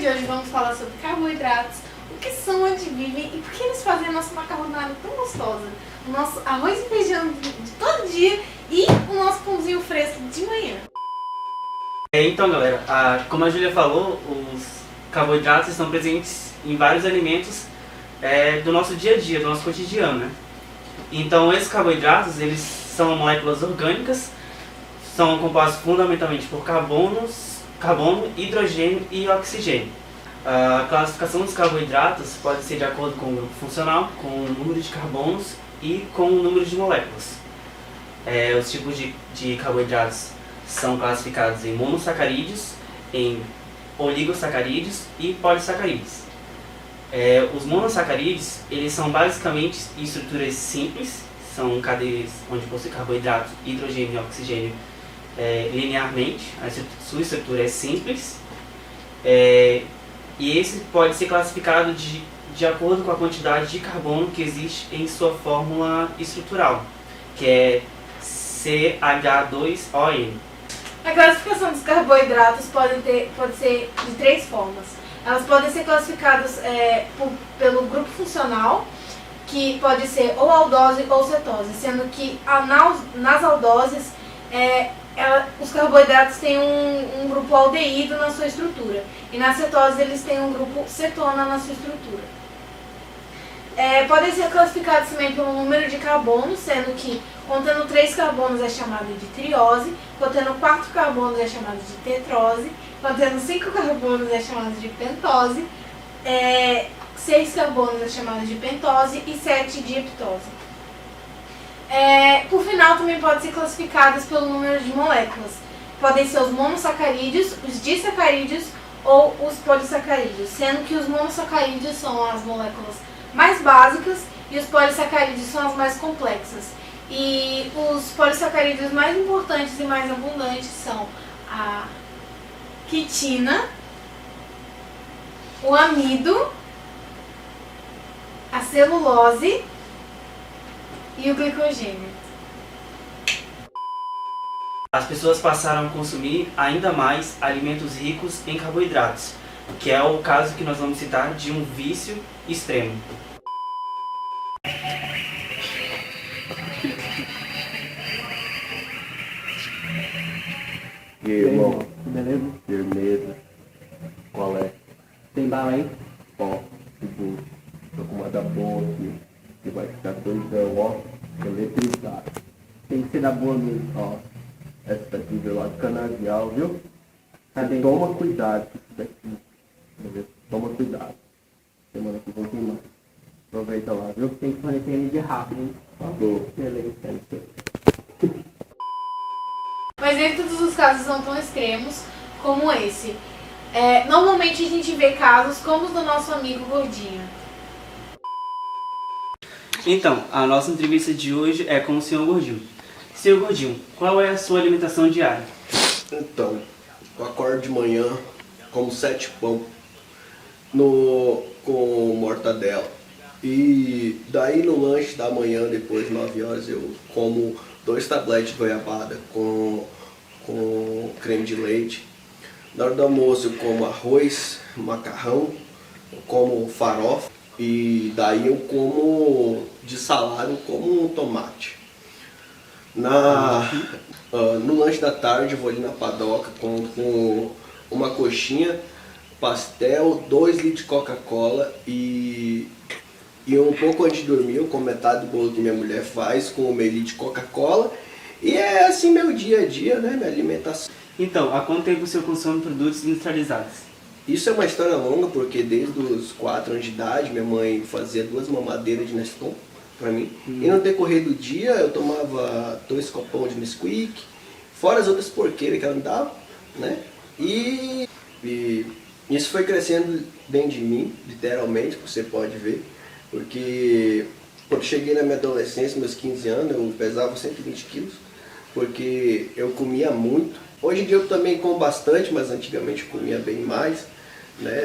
de hoje vamos falar sobre carboidratos, o que são, onde vivem e por que eles fazem a nossa macarronada tão gostosa, o nosso arroz e feijão de todo dia e o nosso pãozinho fresco de manhã. Então, galera, como a Júlia falou, os carboidratos estão presentes em vários alimentos do nosso dia a dia, do nosso cotidiano, né? Então, esses carboidratos, eles são moléculas orgânicas, são compostos fundamentalmente por carbono, hidrogênio e oxigênio. A classificação dos carboidratos pode ser de acordo com o grupo funcional, com o número de carbonos e com o número de moléculas. Os tipos de carboidratos são classificados em monossacarídeos, em oligosacarídeos e polissacarídeos. Os monossacarídeos, eles são basicamente estruturas simples, são cadeias onde possui carboidrato, hidrogênio e oxigênio linearmente. Sua estrutura é simples, e esse pode ser classificado de acordo com a quantidade de carbono que existe em sua fórmula estrutural, que é CH2ON. A classificação dos carboidratos pode ser de três formas. Elas podem ser classificadas pelo grupo funcional, que pode ser ou aldose ou cetose, sendo que nas aldoses os carboidratos têm um grupo aldeído na sua estrutura, e na cetose eles têm um grupo cetona na sua estrutura. Podem ser classificados também pelo número de carbonos, sendo que contendo 3 carbonos é chamado de triose, contendo 4 carbonos é chamado de tetrose, contendo 5 carbonos é chamado de pentose, 6 carbonos é chamado de pentose e 7 de heptose. Por final, também podem ser classificadas pelo número de moléculas. Podem ser os monossacarídeos, os disacarídeos ou os polissacarídeos, sendo que os monossacarídeos são as moléculas mais básicas e os polissacarídeos são as mais complexas. E os polissacarídeos mais importantes e mais abundantes são a quitina, o amido, a celulose e o glicogênio. As pessoas passaram a consumir ainda mais alimentos ricos em carboidratos, que é o caso que nós vamos citar de um vício extremo. E aí, irmão? Beleza? Firmeza. Qual é? Tem bala aí? Ó, seguinte, tô com uma da boa aqui, que vai ficar doidão, ó, eletrizado. Tem que ser da boa mesmo. Ó, essa daqui veio lá do canavial, viu? Cadê? Toma cuidado com isso daqui, beleza? Toma cuidado. Semana que vem tem mais. Aproveita lá, viu? Tem que fornecer energia rápido, hein? Falou. Beleza, quero ser. Mas nem todos os casos são tão extremos como esse. Normalmente a gente vê casos como os do nosso amigo Gordinho. Então, a nossa entrevista de hoje é com o Sr. Gordinho. Sr. Gordinho, qual é a sua alimentação diária? Então, eu acordo de manhã, como 7 pão com mortadela. E daí no lanche da manhã, depois de 9 horas, eu como 2 tabletes de goiabada com creme de leite. Na hora do almoço eu como arroz, macarrão, eu como farofa. E daí eu como de salada, eu como um tomate. No lanche da tarde eu vou ali na padoca com uma coxinha, pastel, 2 litros de Coca-Cola e um pouco antes de dormir eu como metade do bolo que minha mulher faz com meio litro de Coca-Cola. E é assim meu dia a dia, né, minha alimentação. Então, há quanto tempo o senhor consome produtos industrializados? Isso é uma história longa, porque desde os 4 anos de idade minha mãe fazia 2 mamadeiras de Neston pra mim. E no decorrer do dia eu tomava 2 copão de Nesquik, fora as outras porqueiras que ela me dava, né? E isso foi crescendo dentro de mim, literalmente, você pode ver. Porque quando cheguei na minha adolescência, meus 15 anos, eu pesava 120 quilos, porque eu comia muito. Hoje em dia eu também como bastante, mas antigamente eu comia bem mais, né?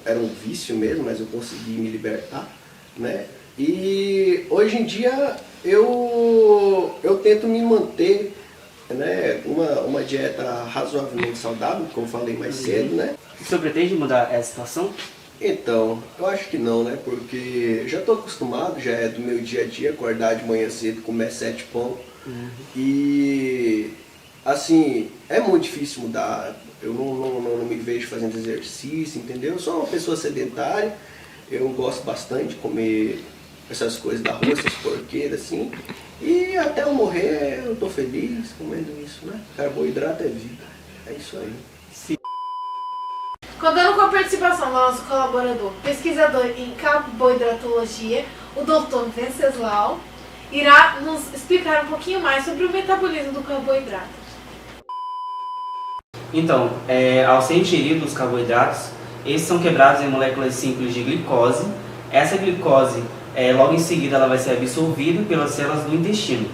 Era um vício mesmo, mas eu consegui me libertar, né? E hoje em dia eu tento me manter né, uma dieta razoavelmente saudável, como eu falei mais cedo, né? O senhor pretende mudar essa situação? Então, eu acho que não, né? Porque já estou acostumado, já é do meu dia a dia, acordar de manhã cedo, comer 7 pão. E, assim, é muito difícil mudar. Eu não me vejo fazendo exercício, entendeu? Eu sou uma pessoa sedentária, eu gosto bastante de comer essas coisas da rua, essas porqueiras, assim. E até eu morrer, eu tô feliz comendo isso, né? Carboidrato é vida. É isso aí. Contando com a participação do nosso colaborador, pesquisador em carboidratologia, o Dr. Venceslau, irá nos explicar um pouquinho mais sobre o metabolismo do carboidrato. Então, ao ser ingeridos os carboidratos, esses são quebrados em moléculas simples de glicose. Essa glicose, logo em seguida, ela vai ser absorvida pelas células do intestino.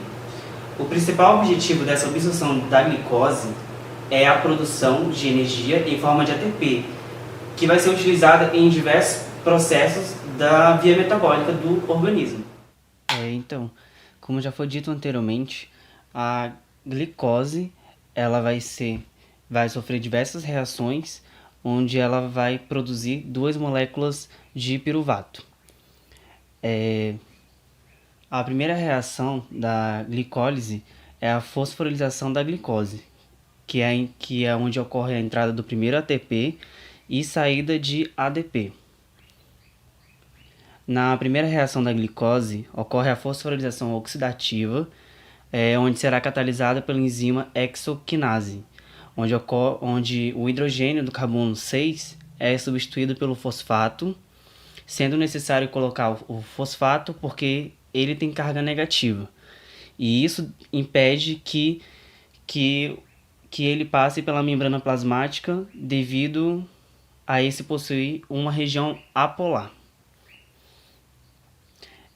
O principal objetivo dessa absorção da glicose é a produção de energia em forma de ATP, que vai ser utilizada em diversos processos da via metabólica do organismo. Então, como já foi dito anteriormente, a glicose ela vai sofrer diversas reações, onde ela vai produzir 2 moléculas de piruvato. A primeira reação da glicólise é a fosforilação da glicose, que é onde ocorre a entrada do primeiro ATP e saída de ADP. Na primeira reação da glicose, ocorre a fosforilação oxidativa, onde será catalisada pela enzima hexoquinase, onde o hidrogênio do carbono 6 é substituído pelo fosfato, sendo necessário colocar o fosfato porque ele tem carga negativa. E isso impede que ele passe pela membrana plasmática devido a esse possuir uma região apolar.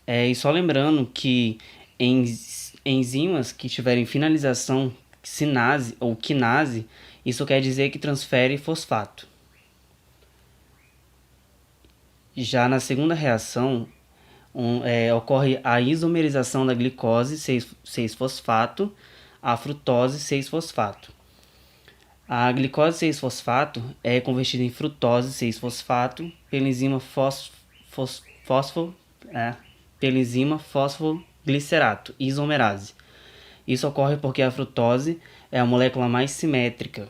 E só lembrando que enzimas que tiverem finalização sinase ou quinase, isso quer dizer que transfere fosfato. Já na segunda reação, ocorre a isomerização da glicose 6-fosfato a frutose 6-fosfato. A glicose 6-fosfato é convertida em frutose 6-fosfato pela enzima fosfoglicerato, isomerase. Isso ocorre porque a frutose é a molécula mais simétrica,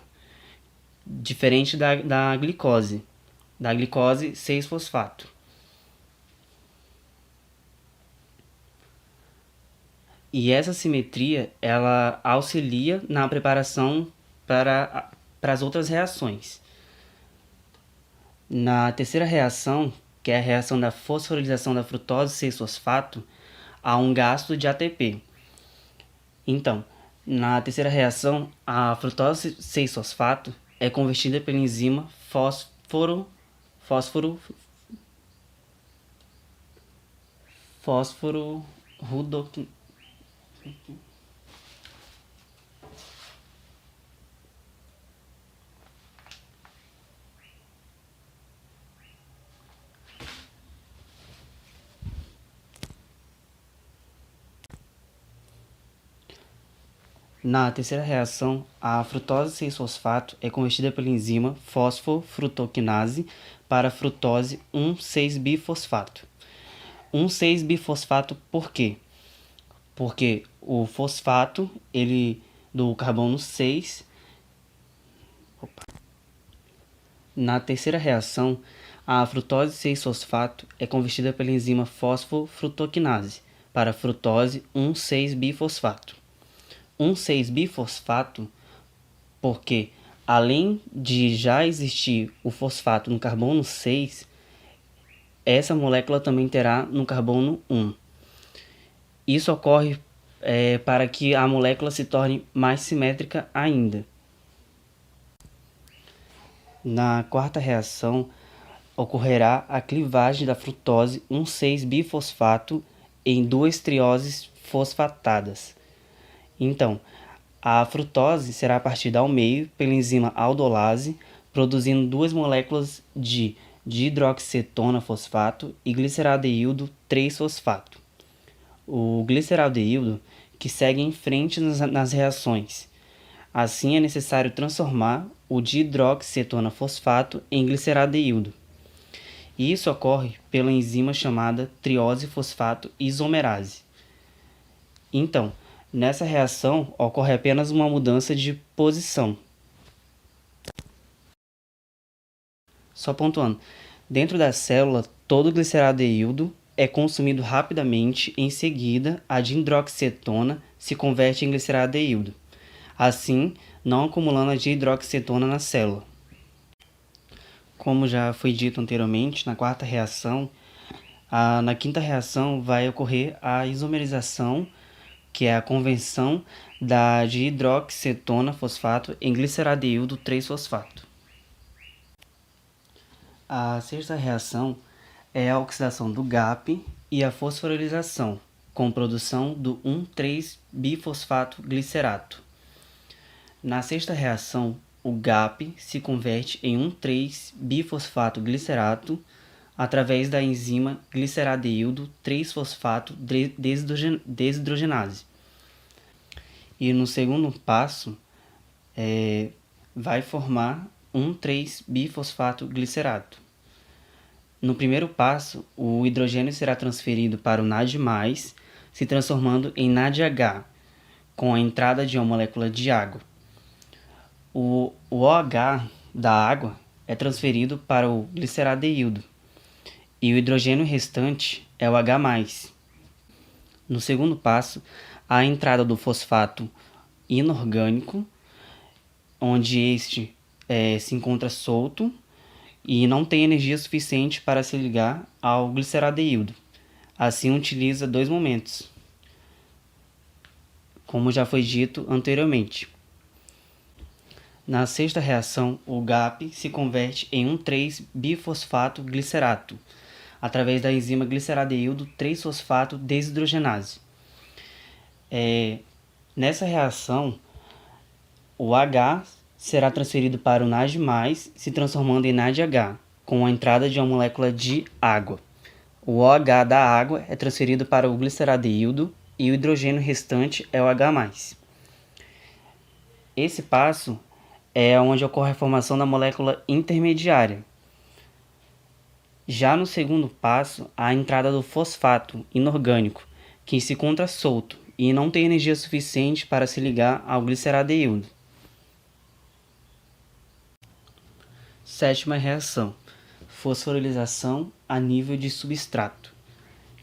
diferente da glicose 6-fosfato. E essa simetria ela auxilia na preparação para as outras reações. Na terceira reação, que é a reação da fosforilação da frutose 6-fosfato, há um gasto de ATP. Então, na terceira reação, a frutose 6-fosfato é convertida pela enzima fósforo rudoquinase. Na terceira reação, a frutose 6-fosfato é convertida pela enzima fosfofrutoquinase para frutose 1,6-bifosfato. 1,6-bifosfato por quê? Porque o fosfato do carbono 6... Na terceira reação, a frutose 6-fosfato é convertida pela enzima fosfofrutoquinase para frutose 1,6-bifosfato. 1,6-bifosfato porque, além de já existir o fosfato no carbono 6, essa molécula também terá no carbono 1. Isso ocorre para que a molécula se torne mais simétrica ainda. Na quarta reação, ocorrerá a clivagem da frutose 1,6-bifosfato em 2 trioses fosfatadas. Então, a frutose será partida ao meio pela enzima aldolase, produzindo 2 moléculas de dihidroxicetona fosfato e gliceraldeído 3-fosfato. O gliceraldeído que segue em frente nas reações, Assim, é necessário transformar o dihidroxicetona fosfato em gliceraldeído. E isso ocorre pela enzima chamada triose fosfato isomerase. Então, nessa reação ocorre apenas uma mudança de posição. Só pontuando, dentro da célula, todo gliceraldeído é consumido rapidamente, em seguida a dihidroxicetona se converte em gliceraldeído, assim não acumulando a dihidroxicetona na célula. Como já foi dito anteriormente, na quarta reação, na quinta reação vai ocorrer a isomerização, que é a conversão da dihidroxicetona fosfato em gliceraldeído 3-fosfato. A sexta reação é a oxidação do GAP e a fosforilização, com produção do 1,3-bifosfato glicerato. Na sexta reação, o GAP se converte em 1,3-bifosfato glicerato através da enzima gliceraldeído 3-fosfato desidrogenase. E no segundo passo, vai formar 1,3-bifosfato glicerato. No primeiro passo, o hidrogênio será transferido para o NAD+, se transformando em NADH, com a entrada de uma molécula de água. O OH da água é transferido para o gliceraldeído, e o hidrogênio restante é o H+. No segundo passo, há a entrada do fosfato inorgânico, onde este se encontra solto e não tem energia suficiente para se ligar ao gliceraldeído. Assim, utiliza dois momentos, como já foi dito anteriormente. Na sexta reação, o GAP se converte em 1,3-bifosfato glicerato, através da enzima gliceraldeído 3-fosfato desidrogenase. Nessa reação, o H será transferido para o NAD+, se transformando em NADH, com a entrada de uma molécula de água. O OH da água é transferido para o gliceraldeído e o hidrogênio restante é o H+. Esse passo é onde ocorre a formação da molécula intermediária. Já no segundo passo, há a entrada do fosfato inorgânico, que se encontra solto e não tem energia suficiente para se ligar ao gliceraldeído. Sétima reação, fosforilização a nível de substrato.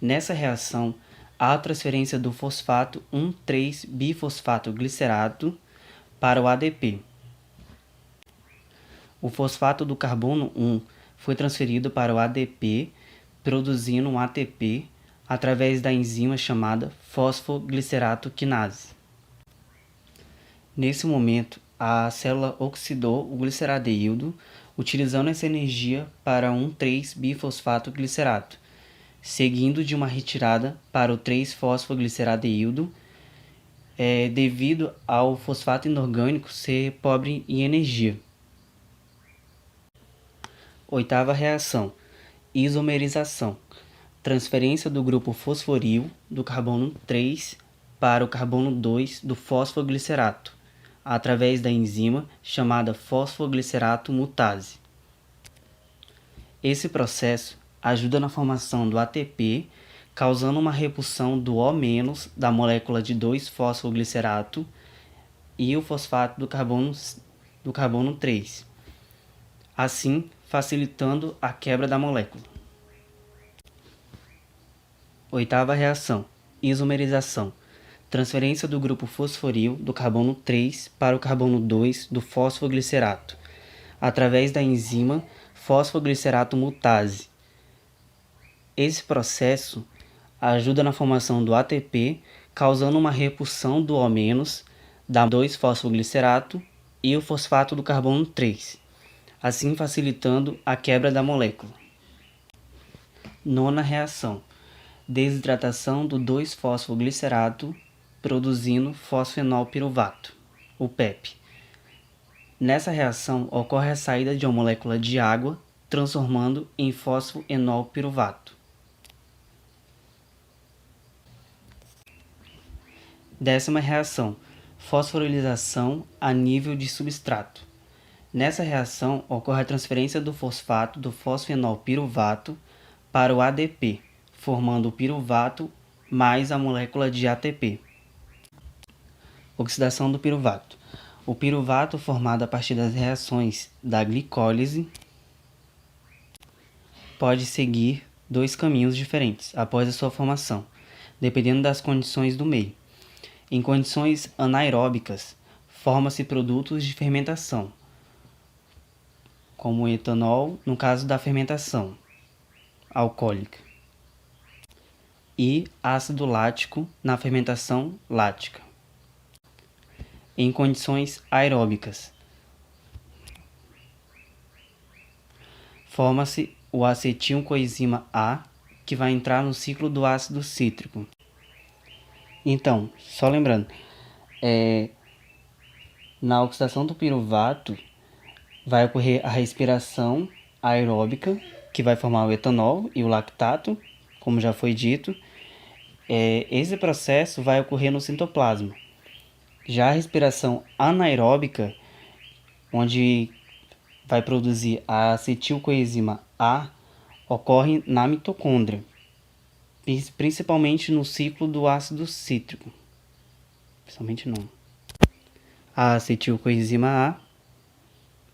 Nessa reação, há a transferência do fosfato 1,3-bifosfato glicerato para o ADP. O fosfato do carbono 1 foi transferido para o ADP, produzindo um ATP através da enzima chamada fosfoglicerato quinase. Nesse momento, a célula oxidou o gliceraldeído, utilizando essa energia para 1,3-bifosfato glicerato, seguindo de uma retirada para o 3-fosfogliceradeído, devido ao fosfato inorgânico ser pobre em energia. Oitava reação, isomerização, transferência do grupo fosforil do carbono 3 para o carbono 2 do fosfoglicerato, através da enzima chamada fosfoglicerato mutase. Esse processo ajuda na formação do ATP, causando uma repulsão do O- da molécula de 2-fosfoglicerato e o fosfato do carbono 3, assim facilitando a quebra da molécula. Oitava reação, isomerização, transferência do grupo fosforil do carbono 3 para o carbono 2 do fosfoglicerato, através da enzima fosfoglicerato mutase. Esse processo ajuda na formação do ATP, causando uma repulsão do O- da 2-fosfoglicerato e o fosfato do carbono 3, assim facilitando a quebra da molécula. Nona reação, desidratação do 2-fosfoglicerato, produzindo fosfenolpiruvato, o PEP. Nessa reação ocorre a saída de uma molécula de água, transformando em fosfoenolpiruvato. Décima reação, fosforilização a nível de substrato. Nessa reação, ocorre a transferência do fosfato do fosfenol piruvato para o ADP, formando o piruvato mais a molécula de ATP. Oxidação do piruvato. O piruvato, formado a partir das reações da glicólise, pode seguir dois caminhos diferentes após a sua formação, dependendo das condições do meio. Em condições anaeróbicas, forma-se produtos de fermentação, como o etanol no caso da fermentação alcoólica, e ácido lático na fermentação lática. Em condições aeróbicas, forma-se o acetil-coenzima A, que vai entrar no ciclo do ácido cítrico. Então, só lembrando, na oxidação do piruvato vai ocorrer a respiração aeróbica, que vai formar o etanol e o lactato, como já foi dito. Esse processo vai ocorrer no citoplasma. Já a respiração anaeróbica, onde vai produzir a acetil-coenzima A, ocorre na mitocôndria, principalmente no ciclo do ácido cítrico. Principalmente não. A acetil-coenzima A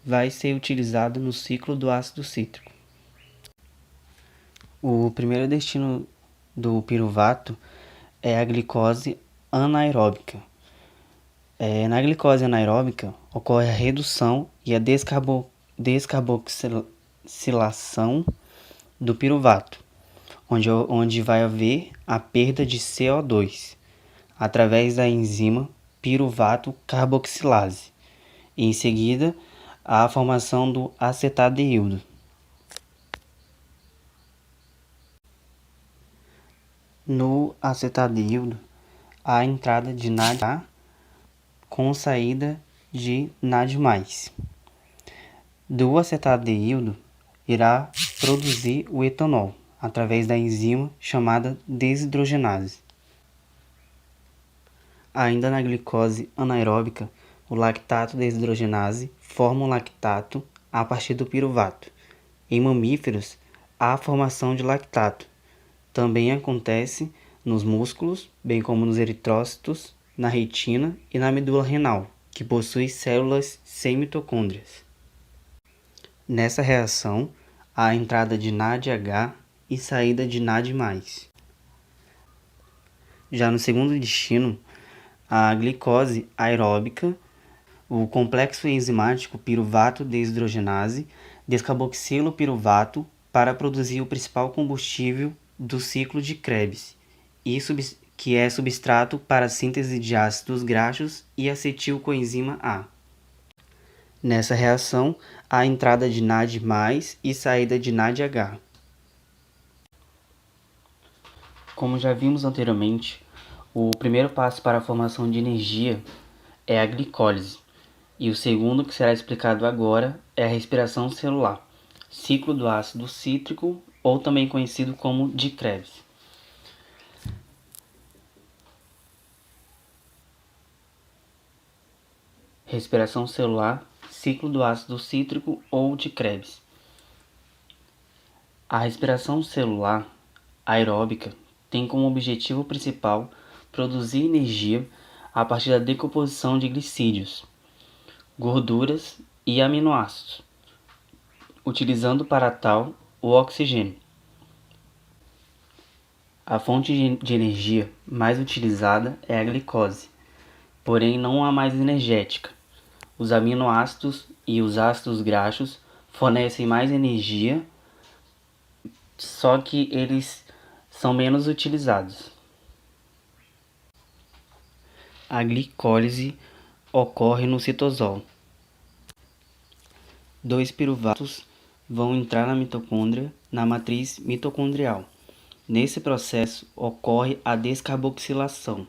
vai ser utilizada no ciclo do ácido cítrico. O primeiro destino do piruvato é a glicose anaeróbica. Na glicose anaeróbica ocorre a redução e a descarboxilação do piruvato, onde vai haver a perda de CO2 através da enzima piruvato carboxilase e em seguida a formação do acetadeído. No acetadeído há a entrada de NAD com saída de NAD+. Do acetadeído irá produzir o etanol através da enzima chamada desidrogenase. Ainda na glicose anaeróbica, o lactato desidrogenase forma o lactato a partir do piruvato. Em mamíferos, há a formação de lactato. Também acontece nos músculos, bem como nos eritrócitos, na retina e na medula renal, que possui células sem mitocôndrias. Nessa reação, há a entrada de NADH e saída de NAD+. Já no segundo destino, a glicose aeróbica, o complexo enzimático piruvato desidrogenase descarboxila o piruvato para produzir o principal combustível do ciclo de Krebs, que é substrato para a síntese de ácidos graxos e acetil-coenzima A. Nessa reação, há a entrada de NAD+, e saída de NADH. Como já vimos anteriormente, o primeiro passo para a formação de energia é a glicólise, e o segundo, que será explicado agora, é a respiração celular, ciclo do ácido cítrico, ou também conhecido como de Krebs. Respiração celular, ciclo do ácido cítrico ou de Krebs. A respiração celular aeróbica tem como objetivo principal produzir energia a partir da decomposição de glicídios, gorduras e aminoácidos, utilizando para tal o oxigênio. A fonte de energia mais utilizada é a glicose, porém não a mais energética. Os aminoácidos e os ácidos graxos fornecem mais energia, só que eles são menos utilizados. A glicólise ocorre no citosol. Dois piruvatos vão entrar na mitocôndria, na matriz mitocondrial. Nesse processo ocorre a descarboxilação,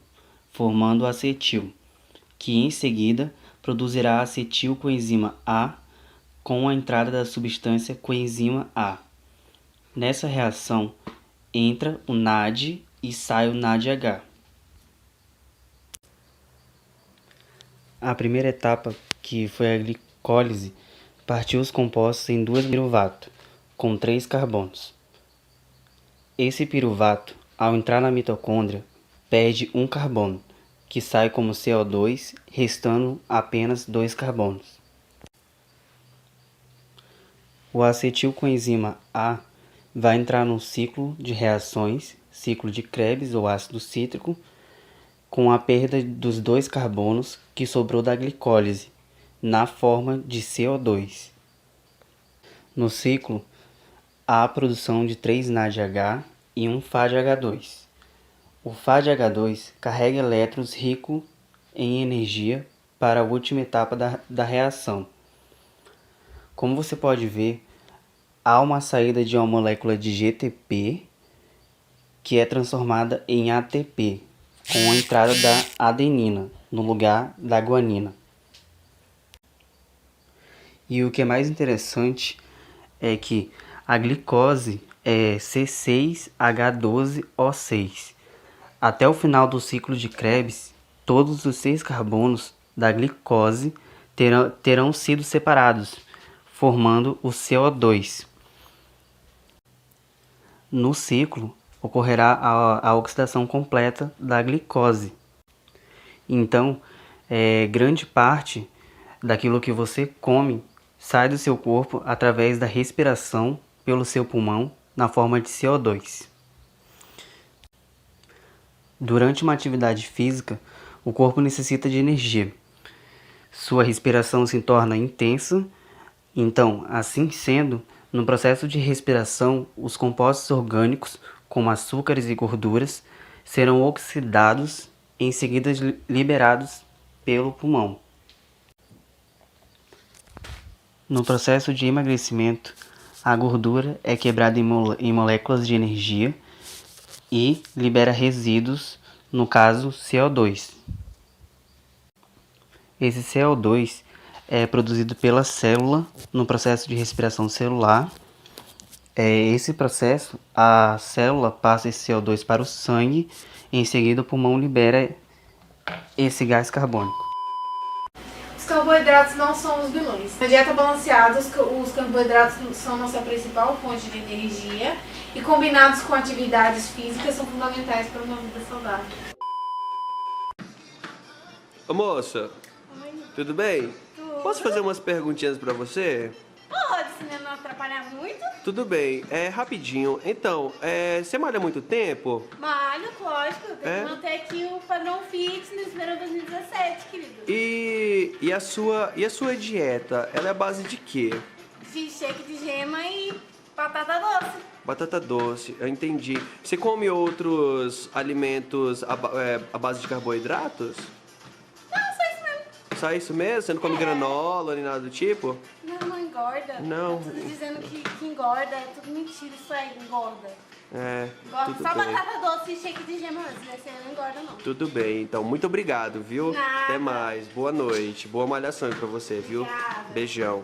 formando o acetil, que em seguida produzirá acetil-coenzima A com a entrada da substância coenzima A. Nessa reação entra o NAD e sai o NADH. A primeira etapa, que foi a glicólise, partiu os compostos em duas piruvato, com 3 carbonos. Esse piruvato, ao entrar na mitocôndria, perde um carbono, que sai como CO2, restando apenas 2 carbonos. O acetilcoenzima A vai entrar num ciclo de reações, ciclo de Krebs ou ácido cítrico, com a perda dos 2 carbonos que sobrou da glicólise, na forma de CO2. No ciclo, há a produção de 3 NADH e 1 FADH2. O FADH2 carrega elétrons ricos em energia para a última etapa da reação. Como você pode ver, há uma saída de uma molécula de GTP que é transformada em ATP, com a entrada da adenina no lugar da guanina. E o que é mais interessante é que a glicose é C6H12O6. Até o final do ciclo de Krebs, todos os 6 carbonos da glicose terão sido separados, formando o CO2. No ciclo, ocorrerá a oxidação completa da glicose. Então, grande parte daquilo que você come sai do seu corpo através da respiração pelo seu pulmão na forma de CO2. Durante uma atividade física, o corpo necessita de energia. Sua respiração se torna intensa, então, assim sendo, no processo de respiração, os compostos orgânicos, como açúcares e gorduras, serão oxidados e em seguida liberados pelo pulmão. No processo de emagrecimento, a gordura é quebrada em moléculas de energia e libera resíduos, no caso CO2. Esse CO2 é produzido pela célula no processo de respiração celular. Esse processo, a célula passa esse CO2 para o sangue e em seguida o pulmão libera esse gás carbônico. Os carboidratos não são os vilões. Na dieta balanceada, os carboidratos são nossa principal fonte de energia e combinados com atividades físicas são fundamentais para uma vida saudável. Ô moça, tudo bem? Tudo. Posso fazer umas perguntinhas pra você? Pode, se não atrapalhar muito. Tudo bem, rapidinho. Então, você malha há muito tempo? Malho, lógico. Tem É? que manter aqui o padrão fitness verão 2017, querido. E a sua dieta, ela é a base de quê? De shake de gema e batata doce. Batata doce, eu entendi. Você come outros alimentos à base de carboidratos? Não, só isso mesmo. Só isso mesmo? Você não come granola nem nada do tipo? Não engorda. Não. Tá tudo dizendo que engorda, é tudo mentira, isso aí, engorda. Tudo Só bem. batata doce e shake de gema antes, né? Você não engorda não. Tudo bem, então. Muito obrigado, viu? Nada. Até mais. Boa noite. Boa malhação aí pra você, viu? Obrigada. Beijão.